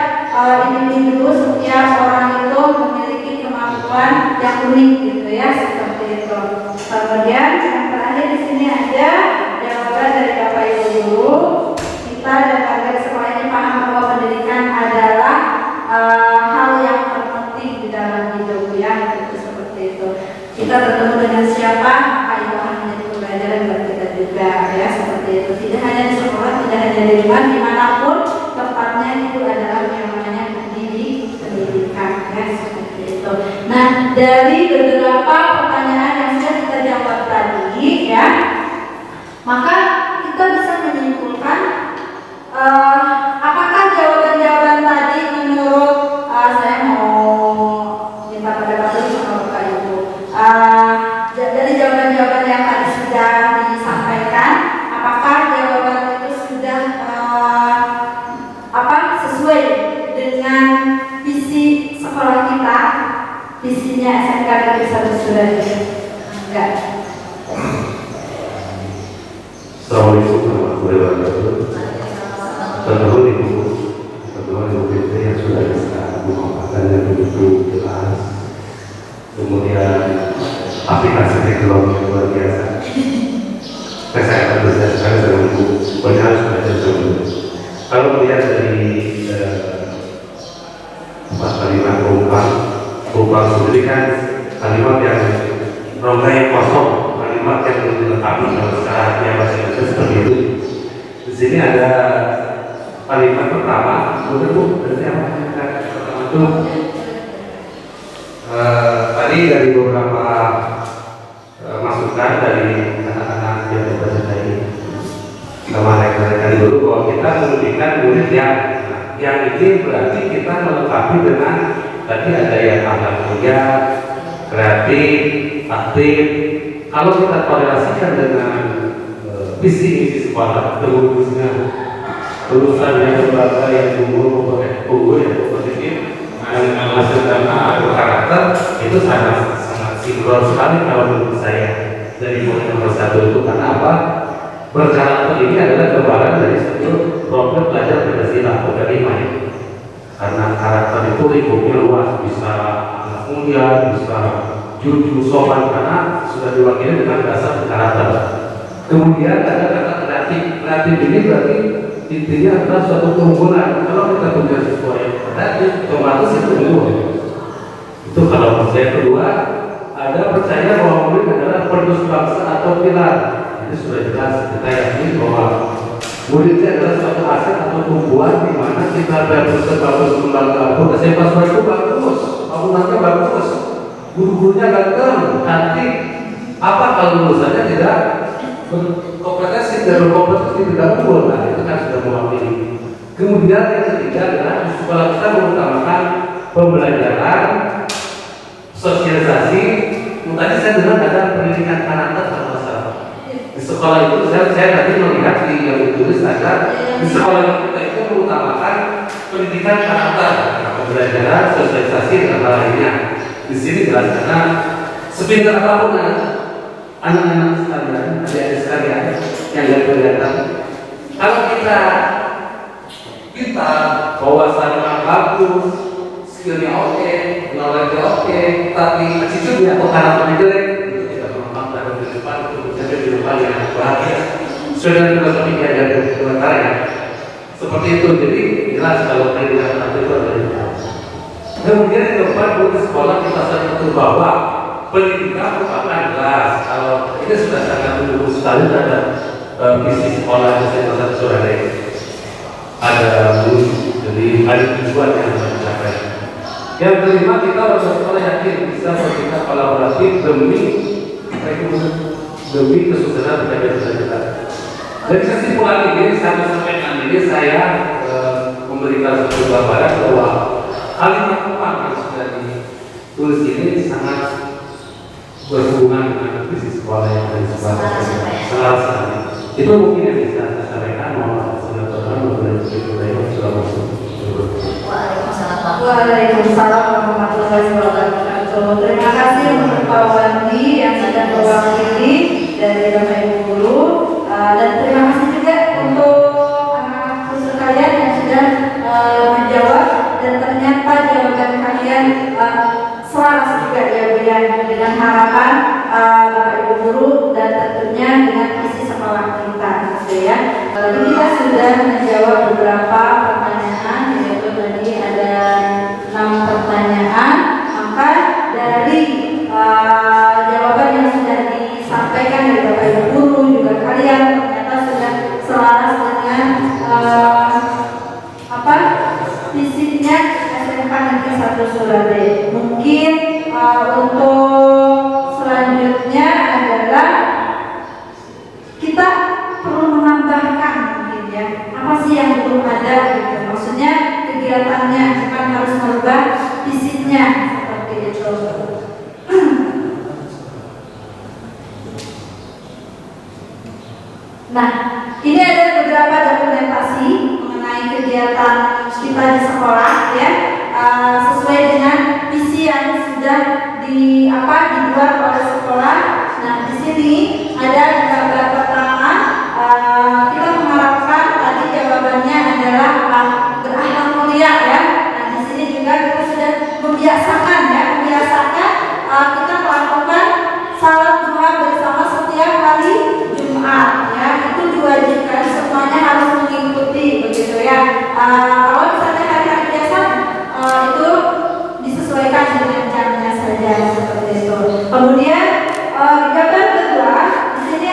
individu, setiap orang itu memiliki kemampuan yang unik, gitu, ya, seperti itu. Kemudian yang terakhir di sini ada jawaban dari Bapak Ibu guru. Kita dan keluarga di sekolah ini paham bahwa pendidikan adalah hal yang terpenting di dalam hidup, ya, gitu, seperti itu. Kita bertemu dengan siapa, maka itu akan menjadi pembelajaran buat kita juga, ya, seperti itu. Tidak hanya di sekolah, tidak hanya di rumah, dimanapun tempatnya itu adalah yang namanya pendidikan, ya, seperti itu. Nah, dari beberapa pertanyaan yang sudah kita jawab tadi, ya, maka kita bisa menyimpulkan apakah jawaban-jawaban tadi menurut saya mau minta pendapat dulu sama Bapak Ibu. Dari jawaban-jawaban yang tadi sudah disampaikan, apakah jawaban itu sudah sesuai dengan visi sekolah kita, visinya SMK Negeri 1 Surabaya? Enggak. Assalamualaikum warahmatullahi wabarakatuh. Teman-teman Ibu PT yang sudah bisa memaparkan yang begitu jelas, kemudian aplikasi teknologi yang luar biasa. Saya akan belajar sekali dengan Ibu, banyak harus belajar dulu. Kalau melihat dari kalimat perubahan sendiri kan kalimat yang rongga yang kosong, kalimat yang belum dilengkapi kalau sekarang yang bahasa Indonesia seperti itu. Di sini ada kalimat pertama, Bu, berarti apa? Pertama itu tadi dari beberapa masukan dari anak-anak yang berbaca tadi sama rekan-rekan dulu bahwa kita menunjukkan murid yang ini berarti kita melengkapi dengan tadi ada yang akhlak mulia, kreatif, aktif. Kalau kita korelasikan dengan visi misi sekolah, terusnya lulusan yang lembaga yang unggul yang positif menghasilkan karakter, itu sangat sinkron sekali kalau menurut saya dari poin nomor 1 itu. Karena apa? Berkarakter ini adalah gambaran dari satu program belajar Pancasila atau kelima, ya. Karena karakter itu lingkupnya luas, bisa anak mulia, bisa jujur, sopan, karena sudah diwakili dengan dasar karakter. Kemudian ada kata kreatif. Kreatif ini berarti intinya adalah suatu keunggulan. Kalau kita punya sesuatu yang kreatif, otomatis itu unggul. Itu kalau menurut saya. Kedua, ada percaya bahwa murid adalah penerus bangsa atau pilar. Ini sudah jelas, kita yakin bahwa muridnya adalah suatu aset atau tumbuhan di mana kita bagus kembangkan. SMP Swasta itu bagus, bangunannya bagus, guru-gurunya ganteng, cantik. Apa kalau lulusannya tidak berkompetensi, tidak unggul? Nah, itu kan sudah mewakili. Kemudian yang ketiga adalah di sekolah kita mengutamakan pembelajaran, sosialisasi. Tadi saya dengar ada pendidikan karakter kalau salah. Di sekolah itu saya tadi melihat di yang ditulis ada di sekolah kita itu mengutamakan pendidikan karakter, pembelajaran, sosialisasi dan hal lainnya. Di sini jelas karena sepintar apapun anak-anak sekalian, adik-adik sekalian, yang nggak kelihatan. Kalau kita bahwasannya bagus, skillnya oke, knowledge oke, tapi attitude-nya atau karakternya jelek, itu kita mengembangkan ke depan untuk menjadi kehidupan yang bahagia. Saudara juga pemikiran dari sementara ya. Seperti itu, jadi jelas kalau pendidikan anak itu adalah. Kemudian yang keempat, untuk sekolah kita sadar betul bahwa pendidikan merupakan jelas. Kalau ini sudah sangat mendukung sekali terhadap misi sekolah yang saya Surabaya. Ada jadi ada tujuan yang harus dicapai. Yang kelima, kita warga sekolah yakin bisa bertindak kolaboratif demi kesuksesan pendidikan kita. Dari kesimpulan ini sampai ini saya memberikan satu gambaran bahwa kalimat yang sudah ditulis ini sangat berhubungan dengan visi sekolah yang dari sekolah. Itu mungkin yang bisa saya sampaikan. Waalaikumsalam warahmatullahi wabarakatuh. Terima kasih untuk Pak Wandi yang sudah mewakili dari Bapak Ibu Guru, dan terima kasih juga untuk anak-anak khusus kalian yang sudah menjawab, dan ternyata jawaban kalian selaras juga ya dengan harapan Bapak Ibu Guru dan tentunya dengan visi sekolah kita gitu ya. Kita sudah menjawab beberapa pertanyaan, yaitu tadi ada 6 pertanyaan. Maka dari jawaban yang sudah disampaikan dari Bapak Ibu Guru juga kalian ternyata sudah selaras dengan visinya SMK Negeri 1 Surabaya. Mungkin untuk selanjutnya adalah kita perlu menambahkan mungkin ya, apa sih yang belum ada gitu. Maksudnya kegiatannya bukan harus merubah visinya seperti itu. Nah, ini ada beberapa dokumentasi mengenai kegiatan kita di sekolah ya, sesuai dengan visi yang sudah dibuat oleh sekolah. Nah, di sini ada gambar pertama. Kita mengharapkan tadi jawabannya adalah berakhlak mulia ya. Nah, di sini juga kita sudah membiasakan kita melakukan salat duha bersama setiap hari Jumat ya. Itu diwajibkan, semuanya harus mengikuti begitu ya. Kalau misalnya hari-hari biasa itu disesuaikan dengan jamnya saja seperti itu. Kemudian gambar kedua, di sini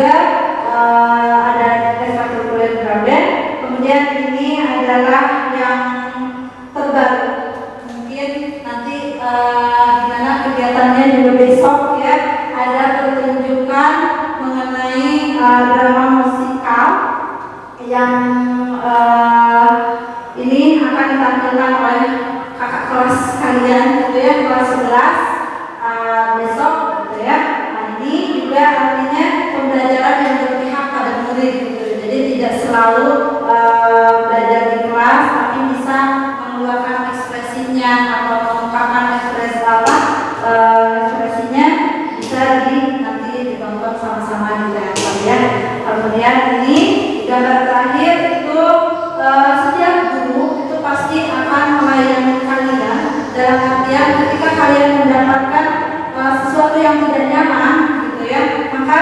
juga ada ekstrakurikuler band. Kemudian ini adalah yang terbaru. Mungkin nanti gimana kegiatannya juga besok ya, ada pertunjukan mengenai drama musikal yang ini akan ditampilkan oleh kakak kelas kalian gitu ya, kelas 11 besok gitu ya. Nah, ini juga artinya pembelajaran yang berpihak pada murid gitu. Jadi tidak selalu belajar di kelas, tapi bisa mengeluarkan ekspresinya atau mengungkapkan ekspresinya bisa nanti ditonton sama-sama di teater ya. Kemudian ini gambar terakhir itu setiap guru itu pasti akan melayani kalian dalam artian ketika kalian mendapatkan sesuatu yang tidak nyaman gitu ya, maka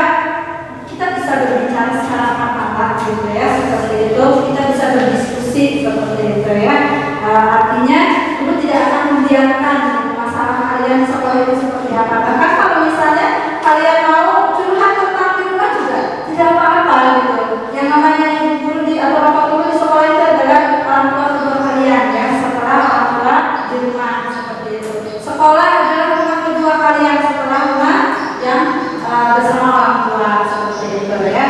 kita bisa berbicara secara mata-mata gitu ya, seperti itu, kita bisa berdiskusi seperti itu ya. Artinya guru tidak akan membiarkan masalah kalian sekolah itu seperti apa. Bahkan kalau misalnya kalian mau curhat tentang di rumah juga tidak apa-apa gitu. Yang namanya ibu guru atau bapak guru di sekolah itu adalah orang tua kedua kalian ya, setelah orang tua di rumah seperti itu. Sekolah adalah rumah kedua kalian setelah rumah yang bersama orang tua seperti itu ya.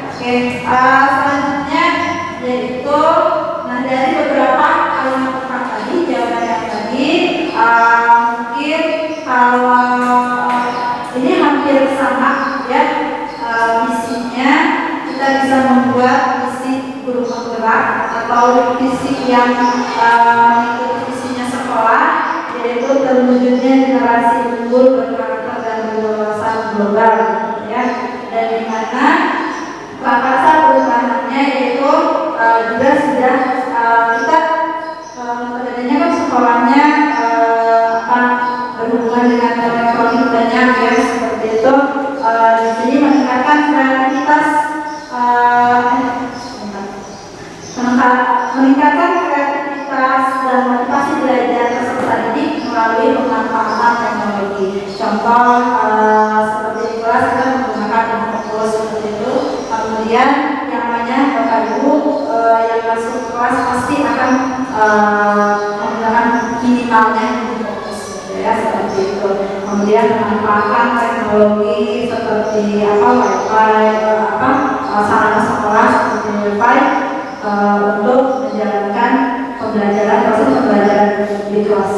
Oke, selanjutnya yaitu dari beberapa kalimat tentang tadi, jawaban yang tadi mungkin kalau ini hampir sama ya, misinya kita bisa membuat misi guru penggerak atau visi yang mengikuti visinya sekolah, yaitu terwujudnya generasi unggul berkarakter dan berwawasan global ya. Dan di mana prakarsa perubahannya yaitu juga sudah kita sebenarnya kan sekolahnya berhubungan dengan elektronik banyak ya, seperti itu. Di sini meningkatkan kreativitas dan motivasi belajar peserta didik melalui pemanfaatan teknologi. Contoh seperti di kelas kita menggunakan Infocus seperti itu. Kemudian yang namanya Bapak Ibu yang masuk kelas pasti akan menggunakan minimalnya Infocus gitu ya, seperti itu. Kemudian memanfaatkan teknologi seperti Wi-Fi, sarana sekolah seperti Wi-Fi untuk menjalankan proses pembelajaran di kelas.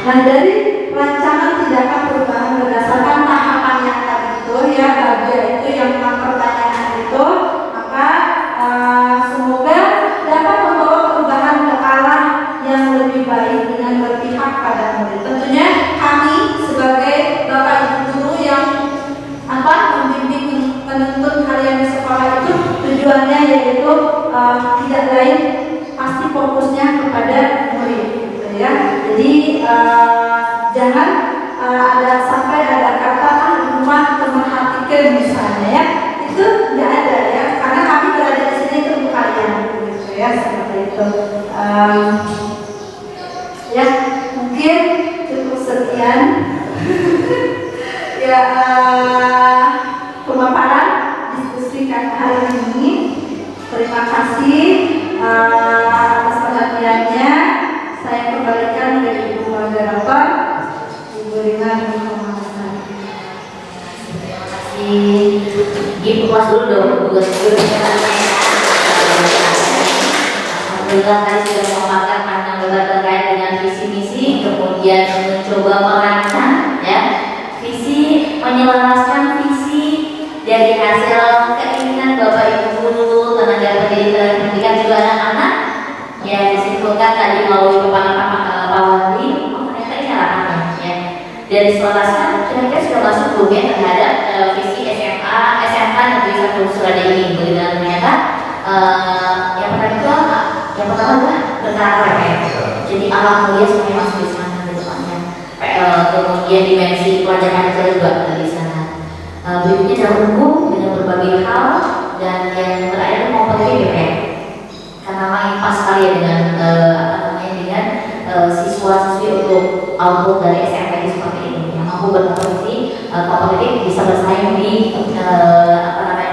Nah, dari rancangan tindakan perubahan berdasarkan tahapan yang tadi itu ya, itu yang 6 pertanyaan itu, maka semoga dapat membawa perubahan ke arah yang lebih baik dengan berpihak pada murid. Tentunya kami sebagai bapak ibu guru yang membimbing menuntun kalian di sekolah itu tujuannya yaitu tidak lain pasti fokusnya kepada murid gitu ya. Jadi jangan sampai ada kata di rumah termerhatikan misalnya ya, itu tidak ada ya, karena kami berada di sini untuk kalian gitu ya, seperti itu. Ya mungkin cukup sekian ya pemaparan diskusi hari ini. Terima kasih atas perhatiannya. Saya kembalikan ke Ibu Moderator, Ibu Rina Muhammad. Terima kasih. Ibu kelas dulu dong, tugas guru. Alhamdulillah tadi sudah memaparkan panjang lebar terkait dengan visi misi, kemudian mencoba merancang ya visi, menyelaraskan visi dari hasil keinginan Bapak Ibu guru, tenaga pendidikan juga anak-anak ya, disimpulkan tadi melalui paparan Pak Wali. Ternyata ini anak-anak ya. Dari selaraskan kira-kira sudah masuk belum ya terhadap visi SMK Negeri 1 Surabaya ini. Begitu ternyata yang pertama adalah berkarakter ya. Jadi alhamdulillah semuanya masuk di sana di depannya. Kemudian dimensi pelajaran juga di sana. Berikutnya dalam buku dengan berbagai hal, dan yang terakhir kompetensi BPM. Karena main pas sekali ya dengan siswa-siswi untuk output dari SMK seperti ini yang mampu berkompetisi kompetitif bisa bersaing di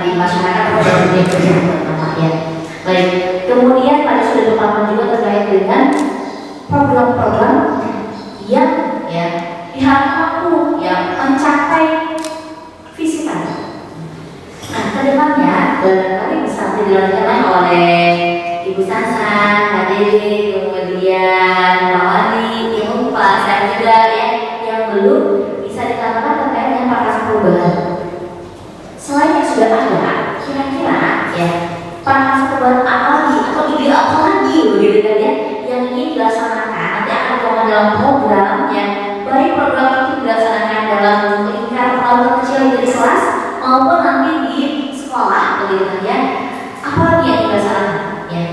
di masyarakat atau di pertama ya. Baik, kemudian pada sudut pertama juga terkait dengan program-program yang ya diharapkan mampu ya mencapai visi tadi. Nah, kedepannya barangkali bisa dilakukan oleh Ibu Sasa, Kak Dede, kemudian Pak Wali, Ibu Pak saya juga ya yang belum bisa dikatakan terkait dengan pakas perubahan. Selain yang sudah ada, kira-kira ya pakas perubahan apa lagi atau ide apa lagi begitu kan ya yang ingin dilaksanakan nanti akan dilakukan dalam program yang baik program itu dilaksanakan dalam lingkar kelompok kecil di kelas maupun nanti di sekolah begitu kan ya. Apalagi yang dilaksanakan ya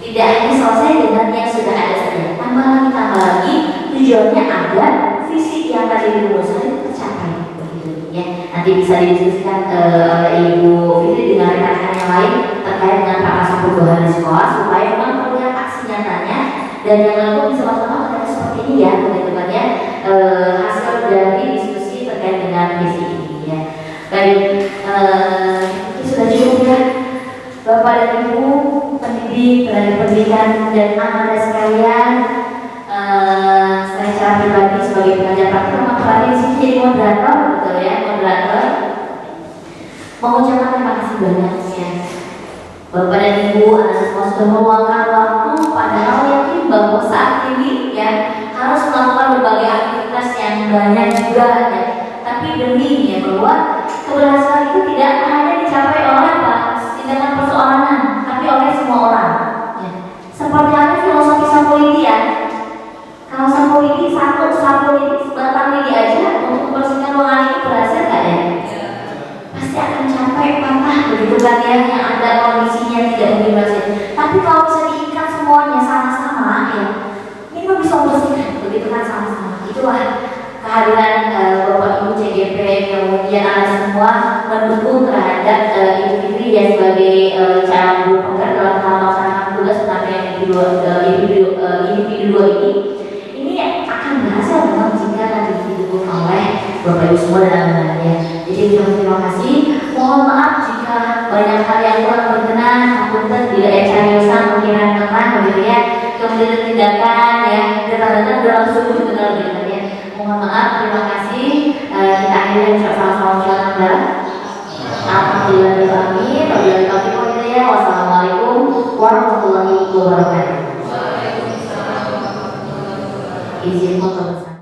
tidak hanya selesai dengan yang sudah ada saja, tambah lagi tujuannya agar visi yang tadi dirumuskan itu tercapai begitu ya. Nanti bisa didiskusikan oleh Ibu Fitri dengan rekan-rekan yang lain terkait dengan pakas perubahan di sekolah supaya memang terlihat aksi nyatanya dan yang lalu bisa sama-sama terkait seperti ini ya begitu kan ya hasil dari diskusi terkait dengan visi ini ya. Baik, itu sudah cukup ya Bapak dan Ibu pendidik, tenaga pendidikan dan anak sekalian. Saya secara pribadi sebagai pengajar praktik memang di sini jadi moderator, betul ya moderator. Mengucapkan terima kasih banyak ya Bapak dan Ibu, anak semua sudah meluangkan waktu padahal yakin bahwa saat ini ya harus melakukan berbagai aktivitas yang banyak juga ya. Tapi demi ya bahwa keberhasilan itu tidak hanya dicapai oleh apa tindakan perseorangan, tapi oleh semua orang. Ya. Seperti apa filosofi Sapolidi ya? Kalau Sapolidi sebatang lidi aja untuk membersihkan ruangan ini berhasil nggak ya? Pasti akan capai patah begitu kan ya yang ada kondisinya tidak mungkin berhasil. Tapi kalau bisa diikat semuanya sama-sama ya, ini bisa membersihkan begitu kan sama-sama. Itulah kehadiran Bapak Ibu CGP kemudian Anda semua mendukung terhadap Ibu Fitri ya sebagai calon guru penggerak dalam hal melaksanakan tugas pendampingan individu dua ini akan berhasil memang jika nanti didukung oleh Bapak Ibu semua dan anak-anaknya. Jadi terima kasih. Mohon maaf jika banyak hal yang kurang berkenan, punten bila cariyosan pemikiran tengah begitu ya, kemudian tindakan ya datang dalam sungguh benar begitu ya. Mohon maaf, terima kasih. Kita akhirnya sama-sama ucapkan alhamdulillah. Wabillahi taufiq